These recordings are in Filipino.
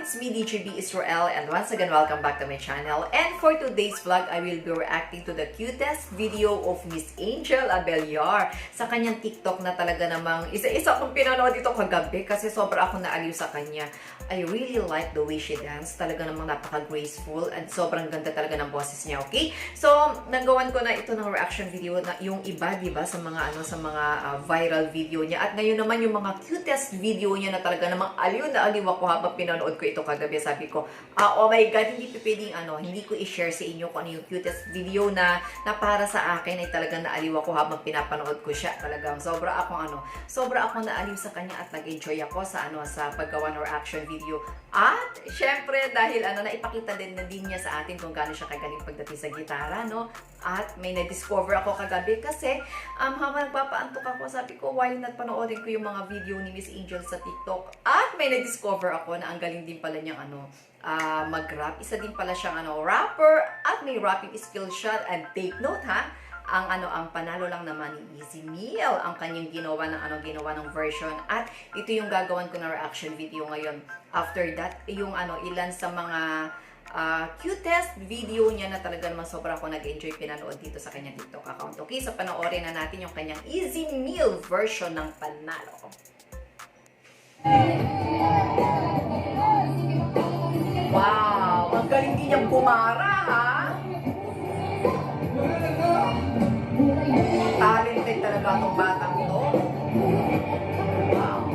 It's me, DJB Israel, and once again, welcome back to my channel. And for today's vlog, I will be reacting to the cutest video of Miss Angel Abellar sa kanyang TikTok na talaga namang isa-isa kong pinanood dito kagabi kasi sobra ako naaliw sa kanya. I really like the way she dance. Talaga namang napaka-graceful and sobrang ganda talaga ng boses niya, okay? So, nagawan ko na ito ng reaction video na yung iba, diba, sa mga viral video niya. At ngayon naman yung mga cutest video niya na talaga namang aliw na aliw ako habang pinanood ko ito kagabi. Sabi ko, oh my God, hindi pwedeng hindi ko i-share sa inyo kung ano yung cutest video na para sa akin ay talagang naaliw ako habang pinapanood ko siya. Talagang sobra akong naaliw sa kanya at nag-enjoy ako sa paggawa ng reaction video. At syempre dahil naipakita din niya sa atin kung gaano siya kagaling pagdating sa gitara, no? At may na-discover ako kagabi kasi habang nagpapaantok ako, sabi ko, why not panoorin ko yung mga video ni Miss Angel sa TikTok? At may na-discover ako na ang galing din pala niyang mag-rap. Isa din pala siyang rapper at may rapping skill siya. And take note ha, ang panalo lang naman ni Easy Meal ang kanyang ginawa ng version. At ito yung gagawin ko na reaction video ngayon. After that, yung ilan sa mga cutest video niya na talaga naman sobra ako nag-enjoy pinanood dito sa kanyang TikTok account. Okay, so panoorin na natin yung kanyang Easy Meal version ng Panalo. Wow! Ang galing din niyang kumara, ha? Talented talaga itong batang to. Wow!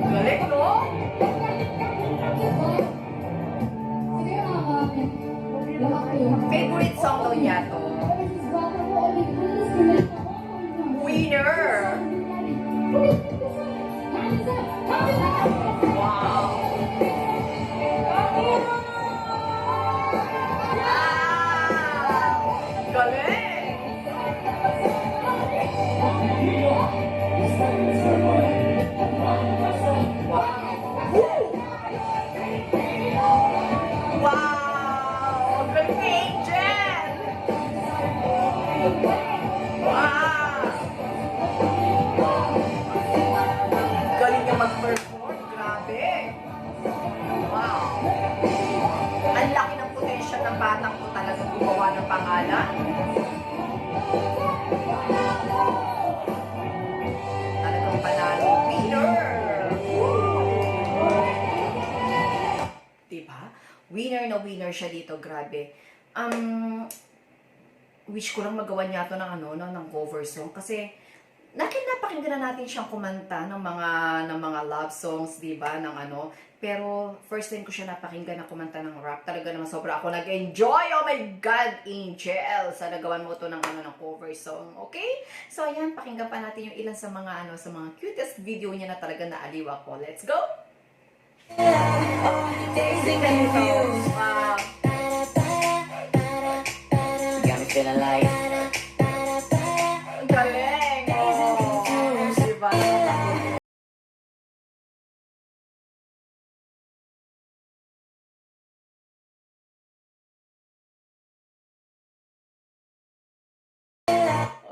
Galing, no? Favorite song daw niya to. Winner! Wow! Galing! Wow! Ang galing ni Angel! Wow! Galing niya mag-perform. Grabe! Wow! Ang laki ng potential ng batang ko talaga gumawa ng pangalan. Talagang panalo. Winner! Diba? Winner na winner siya dito. Grabe. Wish ko lang magawa niya ito ng cover song kasi napakinggan na natin siyang kumanta ng mga love songs, 'di ba, pero first time ko siya napakinggan na kumanta ng rap. Talaga naman sobra ako nag-enjoy. Oh my God, Angel, sa nagawan mo to ng cover song. Okay? So ayan, pakinggan pa natin yung ilan sa mga sa mga cutest video niya na talaga naaliw ako. Let's go. Dancing confused. Got me feeling like Galing. Diba?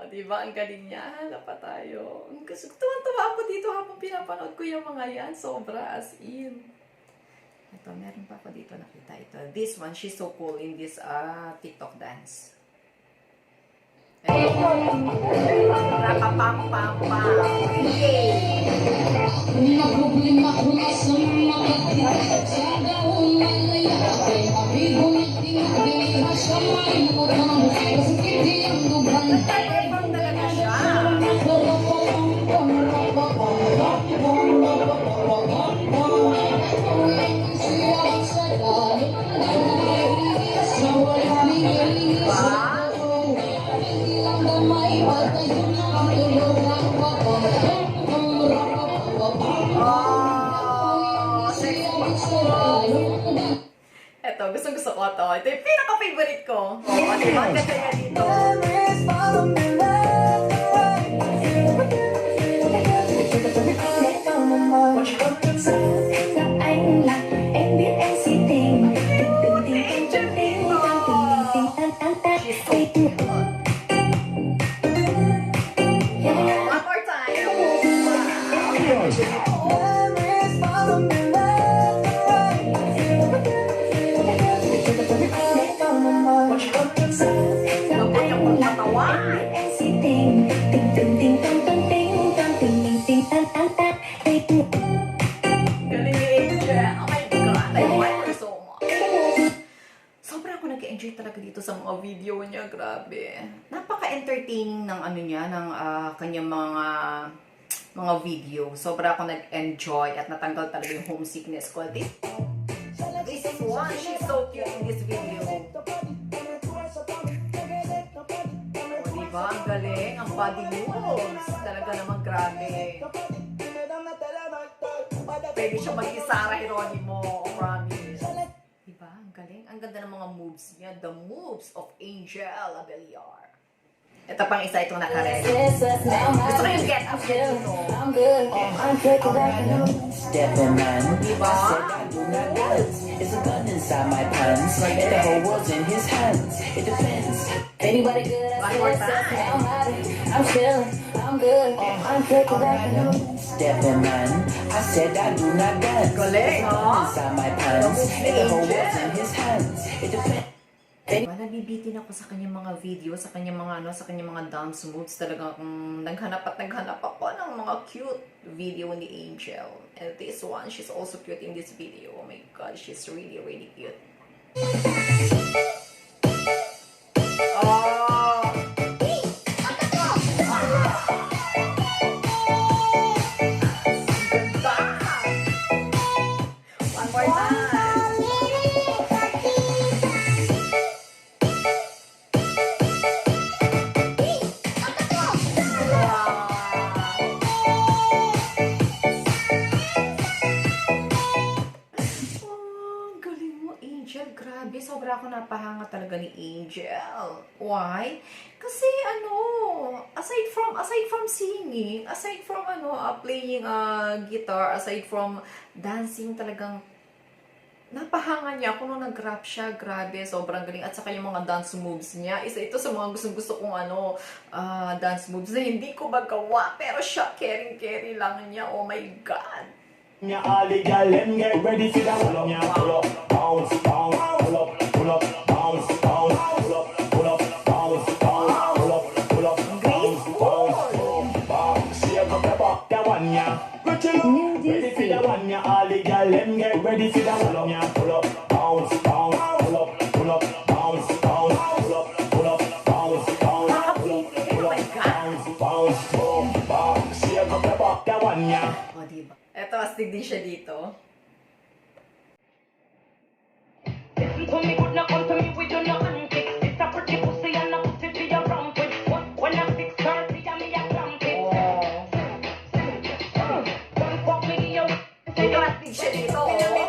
Diba? Ang galing niya. Hala pa tayo. Tuwan-tuwa ako dito habang pinapanood ko yung mga yan. Sobra, as in. Ito, meron pa ako dito nakita ito. This one, she's so cool in this TikTok dance. Rapapam-pam-pam. Ito, gusto ko to. Ito yung pinaka-favorite ko. Diba? Ang ganda niya dito. One more time. Wow. ito sa mga video niya, grabe. Napaka-entertaining ng ano niya, ng kanyang mga video. Sobra ako nag-enjoy at natanggal talaga yung homesickness ko. This This one, she's so cute in this video. O, diba? Ang galing. Ang body moves. Talaga naman grabe. Pwede siya maging Sarah Geronimo, promise. Diba? Ang galing. Ang ganda ng mga moves niya. The moves of Angel Abellar. Ito pang isa itong nakaredy. Gusto ko yung get up niya dito. I'm good. I'm good 'cause I can step in man. Diba? I said I do not dance. It's a gun inside my pants. And the whole world's in his hands. It depends. Anybody good? I One more said, time. I'm hiding. I'm chilling. I'm good. I'm good 'cause I can step in man. I said I do not dance. Galing, It's a gun ha? inside my pants. And the whole world's in his hands. It depends. Diba, nabibitin ako sa kanyang mga video, sa kanyang mga sa kanyang mga dance moves. Talaga naghanap ako ng mga cute video ni Angel. And this one, she's also cute in this video. Oh my god, she's really, really cute. Oh! Ganda! One more time! Oh, galing mo, Angel. Grabe, sobra ako napahanga talaga ni Angel. Why? Kasi aside from singing, aside from playing guitar, aside from dancing, talagang napahanga niya kung nung nag-rap siya. Grabe, sobrang galing. At saka yung mga dance moves niya. Isa ito sa mga gustong-gusto kong dance moves na hindi ko magawa. Pero siya, caring-carry lang niya. Oh my God. Yeah, all the girl them get ready for the pull up, yeah, pull up, bounce, bounce, pull up, bounce, bounce, pull up, bounce, bounce, pull up, bounce, bounce, boom, bam. Shake up the back, that one, yeah. Ready for the one, yeah. All the girl them get ready for the pull up, yeah, pull up, bounce, bounce, pull up, bounce, bounce, pull up, bounce, bounce, pull up, bounce, bounce, boom, bam. Shake up the back, that one, yeah. O, diba? Eto, astig din siya dito. Listen to me, good now, come to me with your no antics. It's a pretty pussy and a pussy to your rump with. When I'm 6:30, I'm a clamp it. Don't fuck me, yo. Ito, astig siya dito, oh.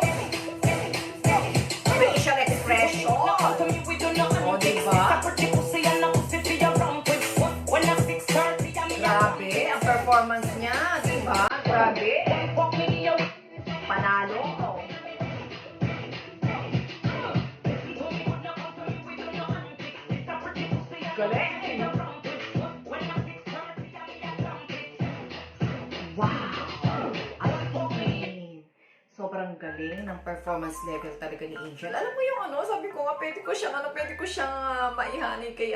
Facial expression. Come to me with your no O, antics. diba? It's a pretty pussy and a pussy to your rump with. When I'm 6:30, I'm a clamp Grabe, ang performance niya, diba? Grabe. Don't fuck me, yo. Panalo. Listen to me, good now, come to me with your no antics. It's a pretty pussy and a Galing. pussy to your rump with. When I'm 6:30, I'm a clamp it. Wow! Astig. Sobrang galing ng performance level talaga ni Angel. Alam mo yung sabi ko nga, pwede ko siyang maihani kay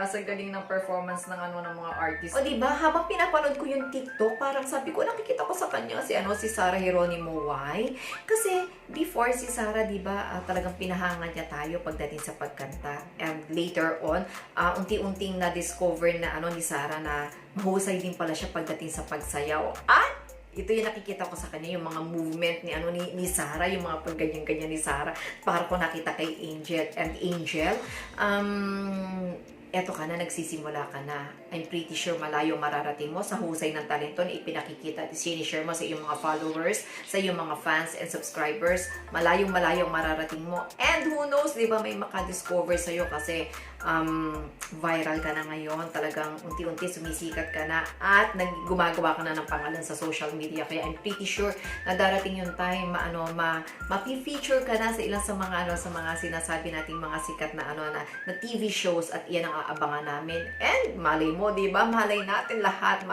sa galing ng performance ng ng mga artist. O diba, habang pinapanood ko yung TikTok, parang sabi ko, nakikita ko sa kanya si Sarah Geronimo. Why? Kasi before si Sarah, diba, talagang pinahanga niya tayo pagdating sa pagkanta. And later on, unti-unting na-discover na ni Sarah na mahusay din pala siya pagdating sa pagsayaw. At ito yung nakikita ko sa kanya, yung mga movement ni Sarah, yung mga pagganyan-ganyan ni Sarah. Para ko nakita kay Angel. And Angel, eto ka na, nagsisimula ka na. I'm pretty sure malayo mararating mo sa husay ng talento na ipinakikita at sinishare mo sa iyong mga followers, sa iyong mga fans and subscribers. Malayong mararating mo. And who knows, di ba, may makadiscover sa'yo kasi viral ka na ngayon. Talagang unti-unti sumisikat ka na at gumagawa ka na ng pangalan sa social media. Kaya I'm pretty sure na darating yung time ma-feature ka na sa ilang sa mga sinasabi nating mga sikat na na TV shows at iyan ang aabangan namin. And malay mo, di ba? Malay natin lahat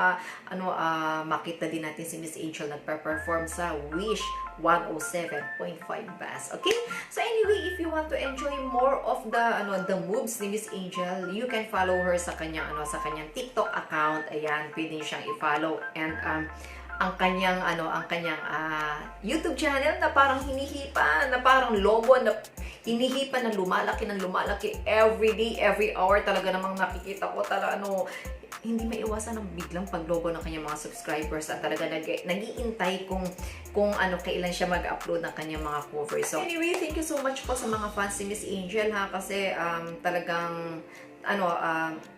makita din natin si Miss Angel nagpe-perform sa Wish 107.5 Bass. Okay? So anyway, if you want to enjoy more of the moves ni Miss Angel, you can follow her sa kanyang TikTok account. Ayan, pwede niyo siyang i-follow. And ang kanyang YouTube channel na parang hinihipa, na parang lobo, na hinihipan na lumalaki every day, every hour. Talaga namang nakikita ko talaga hindi maiwasan ang biglang paglobo ng kanyang mga subscribers at talaga nag-iintay kung kailan siya mag-upload ng kanyang mga covers. So anyway, thank you so much po sa mga fans ni Miss Angel ha, kasi talagang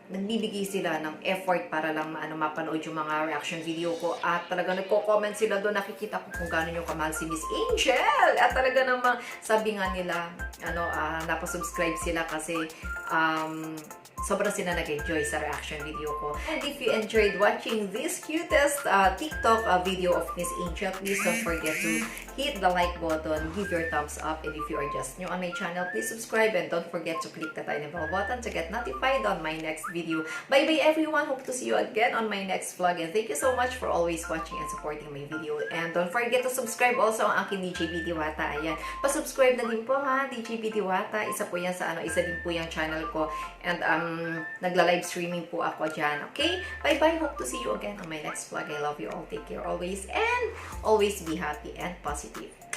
nagbibigay sila ng effort para lang mapanood yung mga reaction video ko at talagang nagko-comment sila doon. Nakikita ko kung gaano yung kamahal si Miss Angel at talaga namang sabi nga nila napasubscribe sila kasi sobrang sila nag-enjoy sa reaction video ko. And if you enjoyed watching this cutest TikTok video of Miss Angel, please don't forget to hit the like button, give your thumbs up, and if you are just new on my channel, please subscribe and don't forget to click the tiny bell button to get notified on my next video. Bye bye everyone! Hope to see you again on my next vlog, and thank you so much for always watching and supporting my video. And don't forget to subscribe also ang aking DJB Diwata. Ayan, pa-subscribe na din po ha, DJB Diwata. Isa po yan sa isa din po yung channel ko. And nagla-live streaming po ako dyan. Okay? Bye-bye. Hope to see you again on my next vlog. I love you all. Take care always and always be happy and positive.